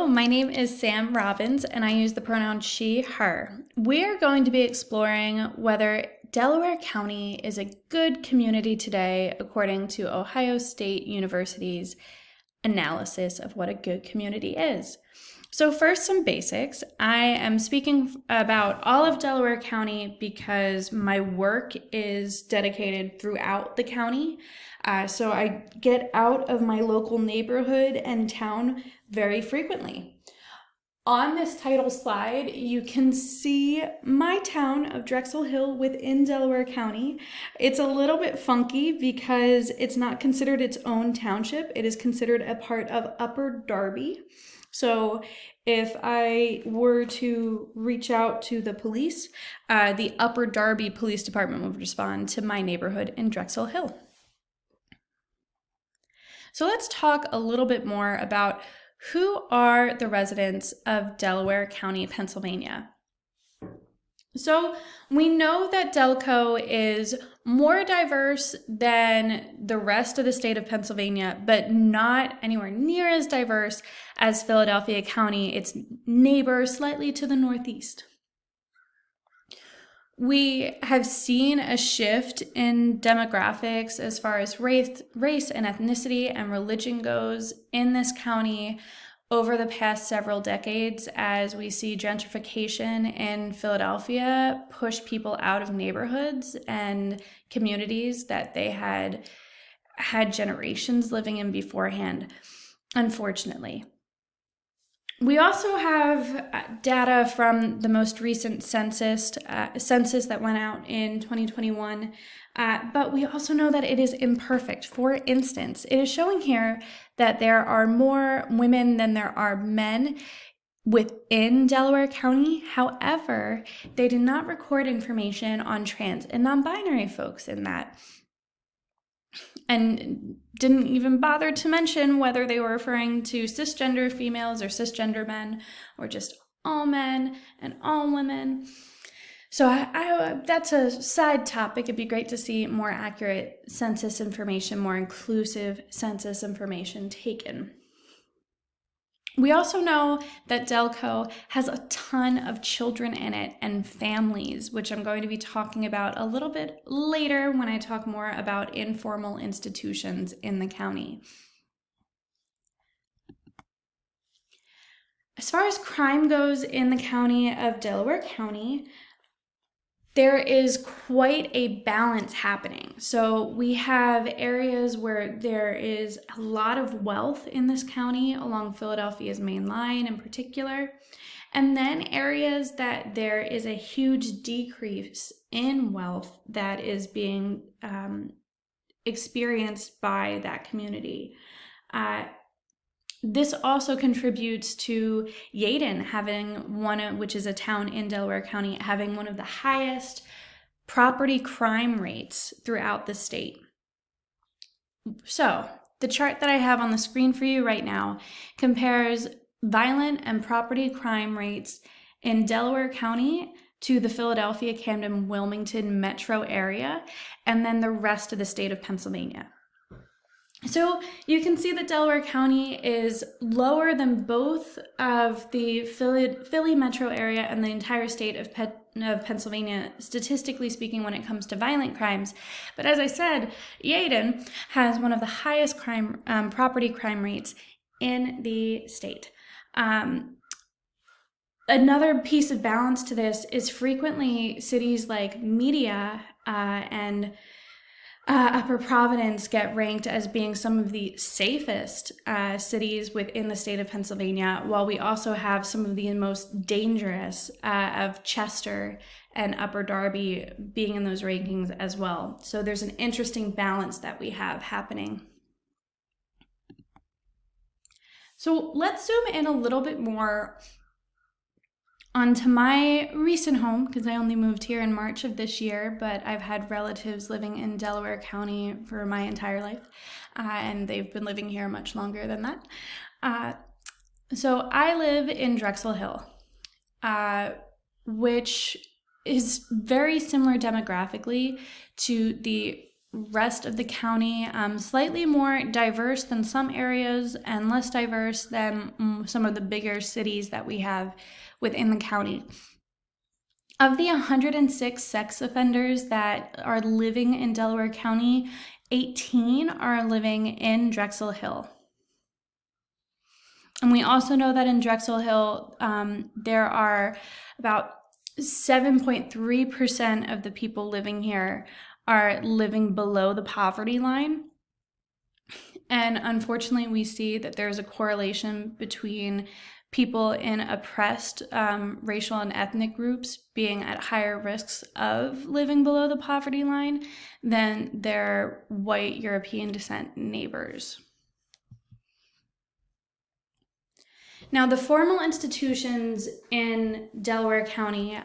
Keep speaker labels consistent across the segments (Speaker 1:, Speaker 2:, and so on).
Speaker 1: Hello, my name is Sam Robbins and I use the pronoun she, her. We're going to be exploring whether Delaware County is a good community today according to Ohio State University's analysis of what a good community is. So first, some basics. I am speaking about all of Delaware County because my work is dedicated throughout the county. So I get out of my local neighborhood and town very frequently. On this title slide, you can see my town of Drexel Hill within Delaware County. It's a little bit funky because it's not considered its own township. It is considered a part of Upper Darby. So if I were to reach out to the police, the Upper Darby Police Department would respond to my neighborhood in Drexel Hill. So let's talk a little bit more about who are the residents of Delaware County, Pennsylvania. So we know that Delco is more diverse than the rest of the state of Pennsylvania, but not anywhere near as diverse as Philadelphia County, its neighbor slightly to the northeast. We have seen a shift in demographics as far as race and ethnicity and religion goes in this county over the past several decades as we see gentrification in Philadelphia push people out of neighborhoods and communities that they had generations living in beforehand, unfortunately. We also have data from the most recent census that went out in 2021, but we also know that it is imperfect. For instance, it is showing here that there are more women than there are men within Delaware County. However, they did not record information on trans and non-binary folks in that, and didn't even bother to mention whether they were referring to cisgender females or cisgender men or just all men and all women. So that's a side topic. It'd be great to see more accurate census information, more inclusive census information taken. We also know that Delco has a ton of children in it and families, which I'm going to be talking about a little bit later when I talk more about informal institutions in the county. As far as crime goes in the county of Delaware County, there is quite a balance happening. So we have areas where there is a lot of wealth in this county along Philadelphia's main line in particular, and then areas that there is a huge decrease in wealth that is being experienced by that community. This also contributes to Yeadon having which is a town in Delaware County, having one of the highest property crime rates throughout the state. So the chart that I have on the screen for you right now compares violent and property crime rates in Delaware County to the Philadelphia, Camden, Wilmington metro area, and then the rest of the state of Pennsylvania. So you can see that Delaware County is lower than both of the Philly metro area and the entire state of Pennsylvania, statistically speaking, when it comes to violent crimes. But as I said, Yeadon has one of the highest property crime rates in the state. Another piece of balance to this is frequently cities like Media and Upper Providence get ranked as being some of the safest cities within the state of Pennsylvania, while we also have some of the most dangerous of Chester and Upper Darby being in those rankings as well. So there's an interesting balance that we have happening. So let's zoom in a little bit more onto my recent home, because I only moved here in March of this year, but I've had relatives living in Delaware County for my entire life, and they've been living here much longer than that. So I live in Drexel Hill, which is very similar demographically to the rest of the county, slightly more diverse than some areas and less diverse than some of the bigger cities that we have within the county. Of the 106 sex offenders that are living in Delaware County, 18 are living in Drexel Hill. And we also know that in Drexel Hill, there are about 7.3% of the people living here are living below the poverty line. And unfortunately, we see that there's a correlation between people in oppressed racial and ethnic groups being at higher risks of living below the poverty line than their white European descent neighbors. Now, the formal institutions in Delaware County,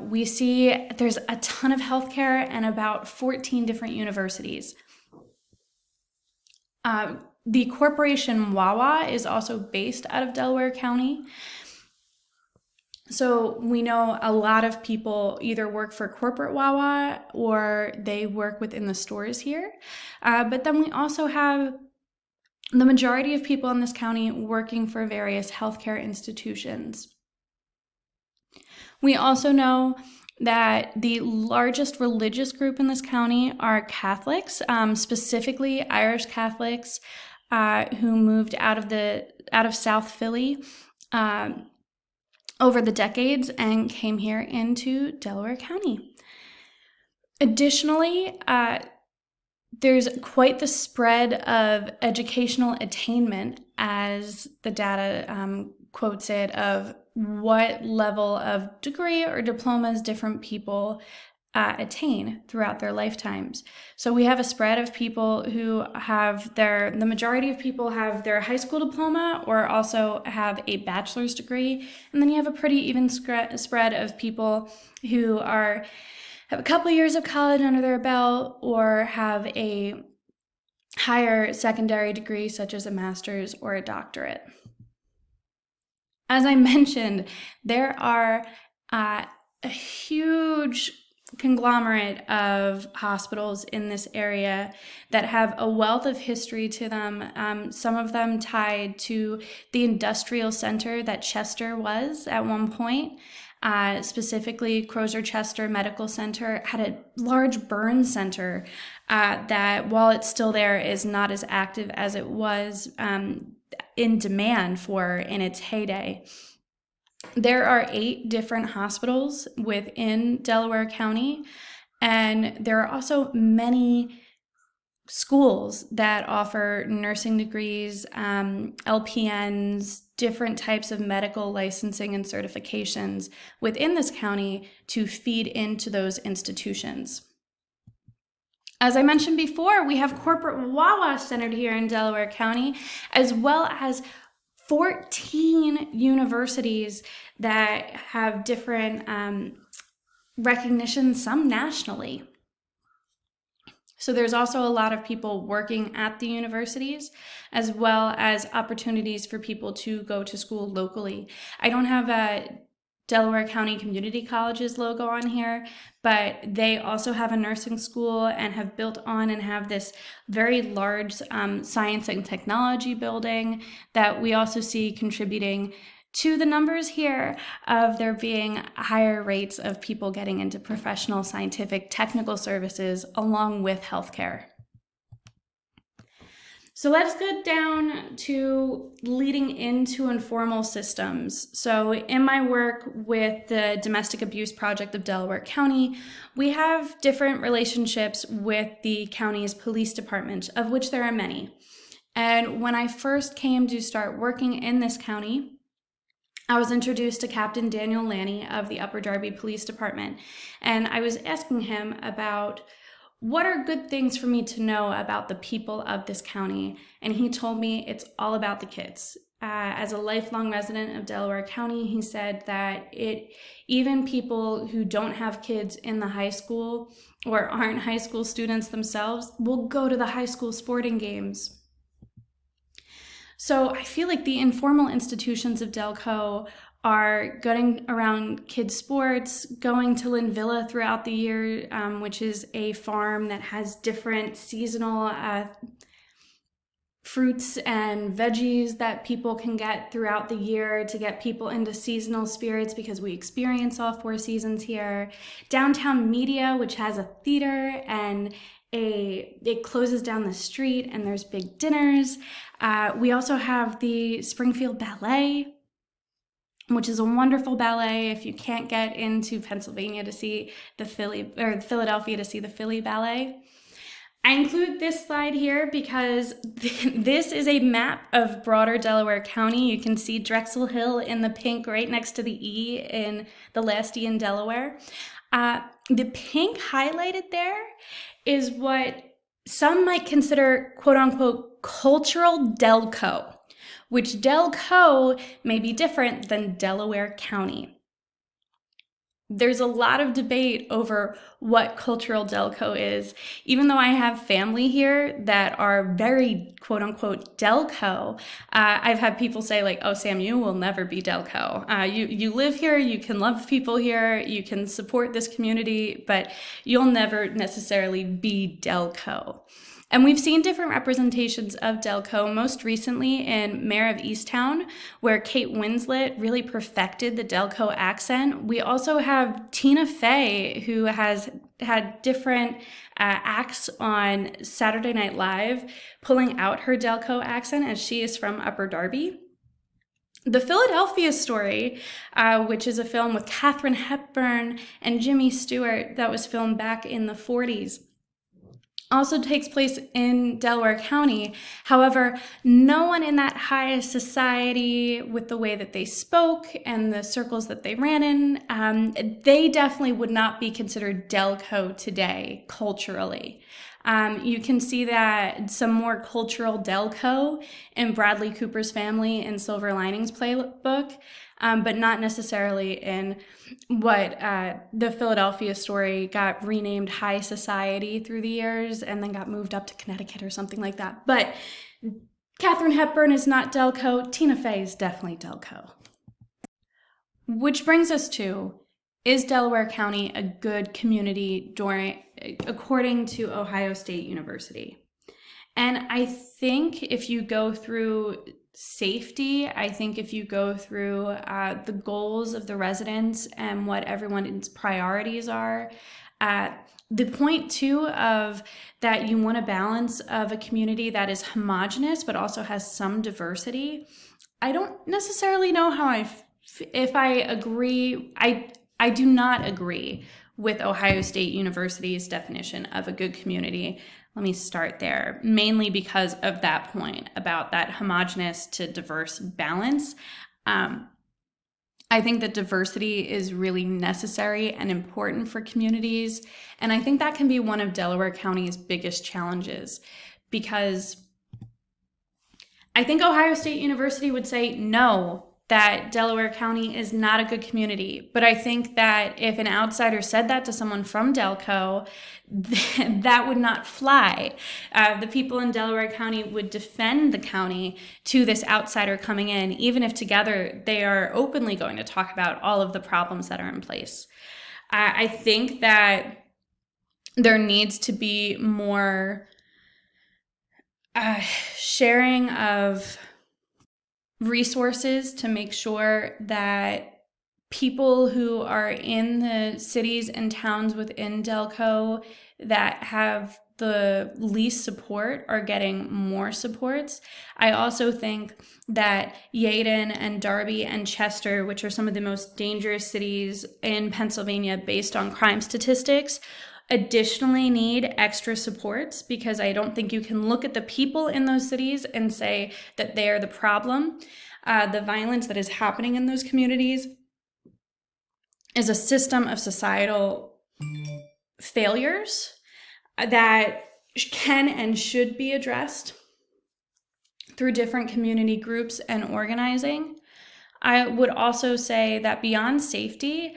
Speaker 1: we see there's a ton of healthcare and about 14 different universities. The corporation Wawa is also based out of Delaware County. So we know a lot of people either work for corporate Wawa or they work within the stores here. But then we also have the majority of people in this county working for various healthcare institutions. We also know that the largest religious group in this county are Catholics, specifically Irish Catholics who moved out of South Philly over the decades and came here into Delaware County. Additionally, there's quite the spread of educational attainment, as the data quotes it, of what level of degree or diplomas different people attain throughout their lifetimes. So we have a spread of people who have the majority of people have their high school diploma or also have a bachelor's degree. And then you have a pretty even spread of people who have a couple years of college under their belt or have a higher secondary degree such as a master's or a doctorate. As I mentioned, there are a huge conglomerate of hospitals in this area that have a wealth of history to them, some of them tied to the industrial center that Chester was at one point. Specifically, Crozer-Chester Medical Center had a large burn center that, while it's still there, is not as active as it was in demand for in its heyday. There are 8 different hospitals within Delaware County, and there are also many schools that offer nursing degrees, LPNs, different types of medical licensing and certifications within this county to feed into those institutions. As I mentioned before, we have corporate Wawa centered here in Delaware County, as well as 14 universities that have different recognitions, some nationally. So there's also a lot of people working at the universities, as well as opportunities for people to go to school locally. I don't have a Delaware County Community College's logo on here, but they also have a nursing school and have built on and have this very large science and technology building that we also see contributing to the numbers here of there being higher rates of people getting into professional, scientific, technical services along with healthcare. So let's get down to leading into informal systems. So in my work with the Domestic Abuse Project of Delaware County, we have different relationships with the county's police department, of which there are many. And when I first came to start working in this county, I was introduced to Captain Daniel Lanny of the Upper Darby Police Department, and I was asking him about what are good things for me to know about the people of this county, and he told me it's all about the kids. As a lifelong resident of Delaware County, he said that even people who don't have kids in the high school or aren't high school students themselves will go to the high school sporting games. So I feel like the informal institutions of Delco are getting around kids' sports, going to Lynn Villa throughout the year, which is a farm that has different seasonal fruits and veggies that people can get throughout the year to get people into seasonal spirits because we experience all 4 seasons here. Downtown Media, which has a theater and it closes down the street and there's big dinners. We also have the Springfield Ballet, which is a wonderful ballet. If you can't get into Pennsylvania to see the Philadelphia to see the Philly Ballet. I include this slide here because this is a map of broader Delaware County. You can see Drexel Hill in the pink right next to the E in the last E in Delaware. The pink highlighted there is what some might consider quote unquote cultural Delco, which Delco may be different than Delaware County. There's a lot of debate over what cultural Delco is. Even though I have family here that are very quote unquote Delco, I've had people say like, oh, Sam, you will never be Delco. You live here, you can love people here, you can support this community, but you'll never necessarily be Delco. And we've seen different representations of Delco, most recently in Mayor of Easttown, where Kate Winslet really perfected the Delco accent. We also have Tina Fey, who has had different acts on Saturday Night Live, pulling out her Delco accent, as she is from Upper Darby. The Philadelphia Story, which is a film with Katharine Hepburn and Jimmy Stewart that was filmed back in the 40s, also takes place in Delaware County. However, no one in that high society, with the way that they spoke and the circles that they ran in, they definitely would not be considered Delco today culturally. You can see that some more cultural Delco in Bradley Cooper's Family and Silver Linings Playbook, but not necessarily in what the Philadelphia Story got renamed High Society through the years and then got moved up to Connecticut or something like that. But Katharine Hepburn is not Delco. Tina Fey is definitely Delco. Which brings us to, is Delaware County a good community according to Ohio State University? And I think if you go through safety, I think if you go through the goals of the residents and what everyone's priorities are, the point too of that you want a balance of a community that is homogenous but also has some diversity. I don't necessarily know how if I agree. I do not agree with Ohio State University's definition of a good community. Let me start there, mainly because of that point about that homogenous to diverse balance. I think that diversity is really necessary and important for communities, and I think that can be one of Delaware County's biggest challenges, because I think Ohio State University would say no, that Delaware County is not a good community. But I think that if an outsider said that to someone from Delco, that would not fly. The people in Delaware County would defend the county to this outsider coming in, even if together they are openly going to talk about all of the problems that are in place. I think that there needs to be more sharing of resources to make sure that people who are in the cities and towns within Delco that have the least support are getting more supports. I also think that Yeadon and Darby and Chester, which are some of the most dangerous cities in Pennsylvania based on crime statistics, additionally need extra supports, because I don't think you can look at the people in those cities and say that they are the problem. The violence that is happening in those communities is a system of societal failures that can and should be addressed through different community groups and organizing. I would also say that beyond safety,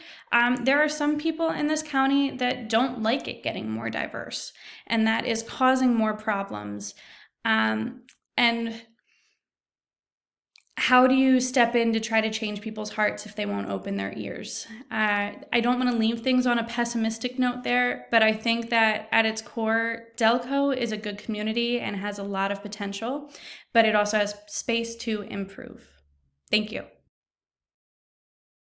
Speaker 1: there are some people in this county that don't like it getting more diverse, and that is causing more problems. And how do you step in to try to change people's hearts if they won't open their ears? I don't want to leave things on a pessimistic note there, but I think that at its core, Delco is a good community and has a lot of potential, but it also has space to improve. Thank you.